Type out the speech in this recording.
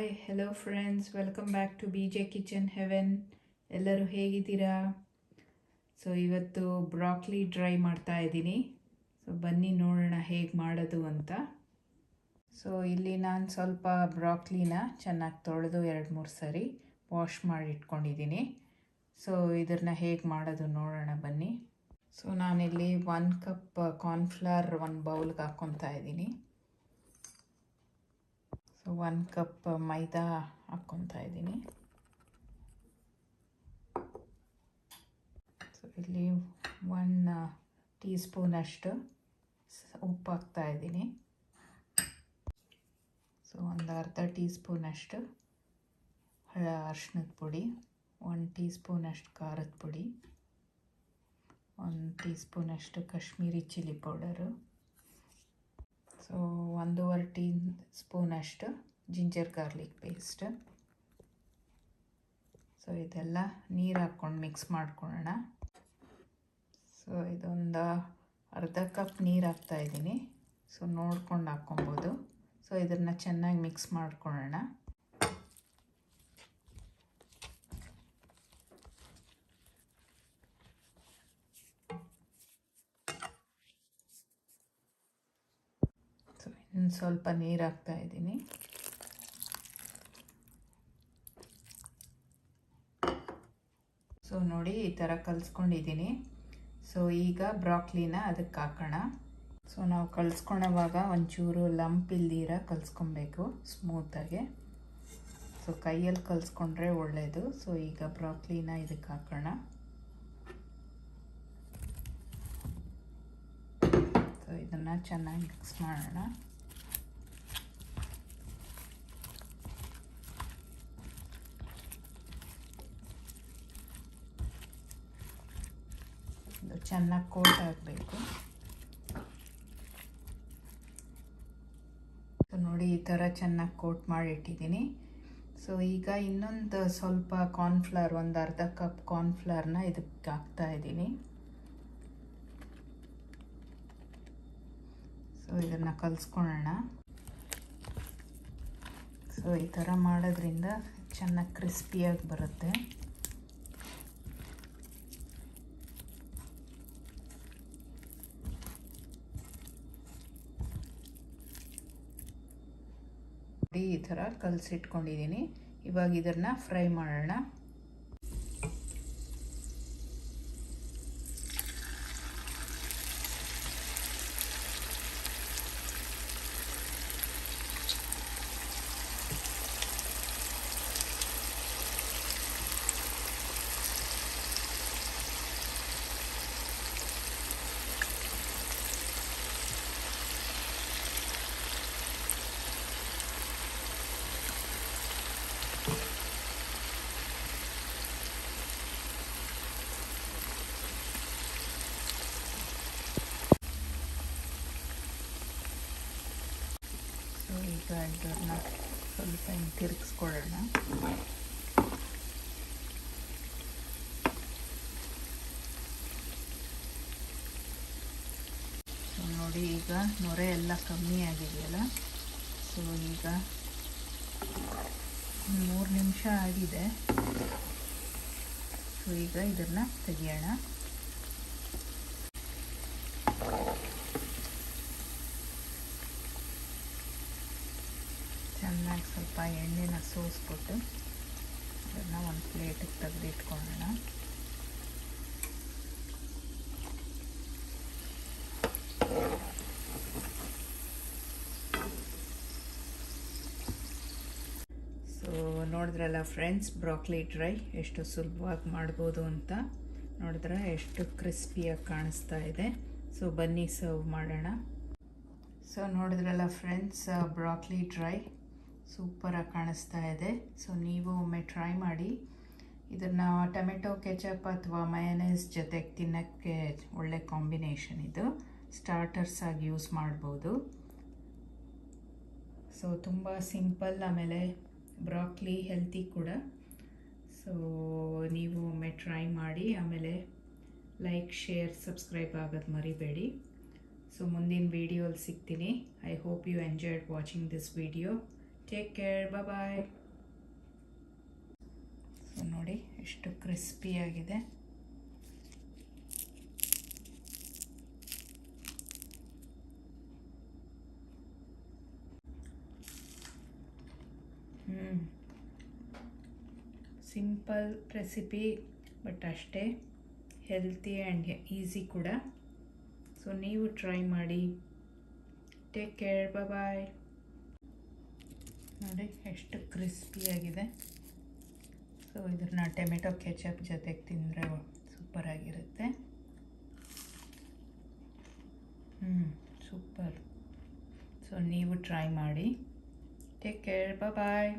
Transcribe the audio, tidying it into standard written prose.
Hi hello friends, welcome back to B J kitchen heaven. ಎಲ್ಲರೂ ಹೇಗಿದ್ದೀರಾ? So ಇವತ್ತು broccoli dry ಮಾಡ್ತಾ ಇದ್ದೀನಿ. ಸೊ ಬನ್ನಿ ನೋಡೋಣ ಹೇಗೆ ಮಾಡೋದು ಅಂತ. ಸೊ ಇಲ್ಲಿ ನಾನು ಸ್ವಲ್ಪ ಬ್ರಾಕ್ಲಿನ ಚೆನ್ನಾಗಿ ತೊಳೆದು 2-3 ಸರಿ ವಾಶ್ ಮಾಡಿ ಇಟ್ಕೊಂಡಿದ್ದೀನಿ. ಸೊ ಇದನ್ನು ಹೇಗೆ ಮಾಡೋದು ನೋಡೋಣ ಬನ್ನಿ. ಸೊ ನಾನಿಲ್ಲಿ 1 ಕಪ್ ಕಾರ್ನ್ಫ್ಲವರ್ 1 ಬೌಲ್ಗೆ ಹಾಕ್ಕೊತಾ ಇದ್ದೀನಿ. ಸೊ 1 ಕಪ್ ಮೈದಾ ಹಾಕ್ಕೊತಾ ಇದ್ದೀನಿ. ಸೊ ಇಲ್ಲಿ 1 ಟೀ ಸ್ಪೂನಷ್ಟು ಉಪ್ಪು ಹಾಕ್ತಾ ಇದ್ದೀನಿ. ಸೊ ಒಂದು ಅರ್ಧ ಟೀ ಸ್ಪೂನಷ್ಟು ಅರಿಶಿಣದ ಪುಡಿ, 1 ಟೀ ಸ್ಪೂನಷ್ಟು ಖಾರದ ಪುಡಿ, 1 ಟೀ ಸ್ಪೂನಷ್ಟು Kashmiri chilli powder, so 1.5 tea ಸ್ಪೂನಷ್ಟು ಜಿಂಜರ್ ಗಾರ್ಲಿಕ್ ಪೇಸ್ಟ್. ಸೊ ಇದೆಲ್ಲ ನೀರು ಹಾಕ್ಕೊಂಡು ಮಿಕ್ಸ್ ಮಾಡ್ಕೊಳ್ಳೋಣ. ಸೊ ಇದೊಂದು ಅರ್ಧ ಕಪ್ ನೀರು ಹಾಕ್ತಾಯಿದ್ದೀನಿ. ಸೊ ನೋಡ್ಕೊಂಡು ಹಾಕ್ಕೊಬೋದು. ಸೊ ಇದನ್ನು ಚೆನ್ನಾಗಿ ಮಿಕ್ಸ್ ಮಾಡ್ಕೊಳ್ಳೋಣ. ಸೊ ಇನ್ನು ಸ್ವಲ್ಪ ನೀರು ಹಾಕ್ತಾಯಿದ್ದೀನಿ. ಸೊ ನೋಡಿ ಈ ಥರ ಕಲಿಸ್ಕೊಂಡಿದ್ದೀನಿ. ಸೊ ಈಗ ಬ್ರಾಕ್ಲಿನ ಅದಕ್ಕೆ ಹಾಕೋಣ. ಸೊ ನಾವು ಕಲಿಸ್ಕೊಳ್ಳೋವಾಗ ಒಂಚೂರು ಲಂಪ್ ಇಲ್ದಿರ ಕಲಿಸ್ಕೊಬೇಕು ಸ್ಮೂತಾಗೆ. ಸೊ ಕೈಯಲ್ಲಿ ಕಲಿಸ್ಕೊಂಡ್ರೆ ಒಳ್ಳೆಯದು. ಸೊ ಈಗ ಬ್ರಾಕ್ಲಿನ ಇದಕ್ಕೆ ಹಾಕೋಣ. ಸೊ ಇದನ್ನು ಚೆನ್ನಾಗಿ ಮಿಕ್ಸ್ ಮಾಡೋಣ. ಇದು ಚೆನ್ನಾಗಿ ಕೋಟ್ ಆಗಬೇಕು. ಸೊ ನೋಡಿ ಈ ಥರ ಚೆನ್ನಾಗಿ ಕೋಟ್ ಮಾಡಿಟ್ಟಿದ್ದೀನಿ. ಸೊ ಈಗ ಇನ್ನೊಂದು ಸ್ವಲ್ಪ ಕಾರ್ನ್ಫ್ಲವರ್, ಒಂದು ಅರ್ಧ ಕಪ್ ಕಾರ್ನ್ಫ್ಲವರ್ನ ಇದಕ್ಕೆ ಹಾಕ್ತಾ ಇದ್ದೀನಿ. ಸೊ ಇದನ್ನು ಕಲಿಸ್ಕೊಳ್ಳೋಣ. ಸೊ ಈ ಥರ ಮಾಡೋದ್ರಿಂದ ಚೆನ್ನಾಗಿ ಕ್ರಿಸ್ಪಿಯಾಗಿ ಬರುತ್ತೆ. ಈ ಥರ ಕಲಸಿಟ್ಕೊಂಡಿದ್ದೀನಿ. ಇವಾಗ ಇದನ್ನು ಫ್ರೈ ಮಾಡೋಣ. ಈಗ ಇದನ್ನು ಸ್ವಲ್ಪ ತಿರುಗಿಸ್ಕೊಳ್ಳೋಣ. ಸೊ ನೋಡಿ ಈಗ ನೊರೆ ಎಲ್ಲ ಕಮ್ಮಿ ಆಗಿದೆಯಲ್ಲ. ಸೊ ಈಗ 3 ನಿಮಿಷ ಆಗಿದೆ. ಸೊ ಈಗ ಇದನ್ನು ತೆಗಿಯೋಣ. ಚೆನ್ನಾಗಿ ಸ್ವಲ್ಪ ಎಣ್ಣೆನ ಸೋಸ್ಬಿಟ್ಟು ಅದನ್ನು ಒಂದು ಪ್ಲೇಟಿಗೆ ತೆಗೆದಿಟ್ಕೊಳ್ಳೋಣ. ಸೊ ನೋಡಿದ್ರಲ್ಲ ಫ್ರೆಂಡ್ಸ್, ಬ್ರಾಕ್ಲಿ ಡ್ರೈ ಎಷ್ಟು ಸುಲಭವಾಗಿ ಮಾಡ್ಬೋದು ಅಂತ. ನೋಡಿದ್ರೆ ಎಷ್ಟು ಕ್ರಿಸ್ಪಿಯಾಗಿ ಕಾಣಿಸ್ತಾ ಇದೆ. ಸೊ ಬನ್ನಿ ಸರ್ವ್ ಮಾಡೋಣ. ಸೊ ನೋಡಿದ್ರಲ್ಲ ಫ್ರೆಂಡ್ಸ್, ಬ್ರಾಕ್ಲಿ ಡ್ರೈ ಸೂಪರಾಗಿ ಕಾಣಿಸ್ತಾ ಇದೆ. ಸೊ ನೀವು ಒಮ್ಮೆ ಟ್ರೈ ಮಾಡಿ. ಇದನ್ನು ಟೊಮೆಟೊ ಕೆಚಪ್ ಅಥವಾ ಮಯೋನೈಸ್ ಜೊತೆಗೆ ತಿನ್ನೋಕ್ಕೆ ಒಳ್ಳೆ ಕಾಂಬಿನೇಷನ್. ಇದು ಸ್ಟಾರ್ಟರ್ಸ್ ಆಗಿ ಯೂಸ್ ಮಾಡ್ಬೋದು. ಸೊ ತುಂಬ ಸಿಂಪಲ್, ಆಮೇಲೆ ಬ್ರಾಕ್ಲಿ ಹೆಲ್ತಿ ಕೂಡ. ಸೊ ನೀವು ಒಮ್ಮೆ ಟ್ರೈ ಮಾಡಿ. ಆಮೇಲೆ ಲೈಕ್, ಶೇರ್, ಸಬ್ಸ್ಕ್ರೈಬ್ ಆಗೋದು ಮರಿಬೇಡಿ. ಸೊ ಮುಂದಿನ ವಿಡಿಯೋಲಿ ಸಿಗ್ತೀನಿ. I hope you enjoyed watching this video. Take care, bye. So ನೋಡಿ ಎಷ್ಟು ಕ್ರಿಸ್ಪಿಯಾಗಿದೆ. ಸಿಂಪಲ್ ರೆಸಿಪಿ, ಬಟ್ ಅಷ್ಟೇ ಹೆಲ್ತಿ ಆ್ಯಂಡ್ ಈಸಿ ಕೂಡ. ಸೊ ನೀವು ಟ್ರೈ ಮಾಡಿ. Take care, bye. ನೋಡಿ ಎಷ್ಟು ಕ್ರಿಸ್ಪಿಯಾಗಿದೆ. ಸೊ ಇದನ್ನ ಟೊಮೆಟೊ ಕೆಚಪ್ ಜೊತೆಗೆ ತಿಂದರೆ ಸೂಪರಾಗಿರುತ್ತೆ. ಸೂಪರ್. ಸೊ ನೀವು ಟ್ರೈ ಮಾಡಿ. ಟೇಕ್ ಕೇರ್, ಬಾಯ್.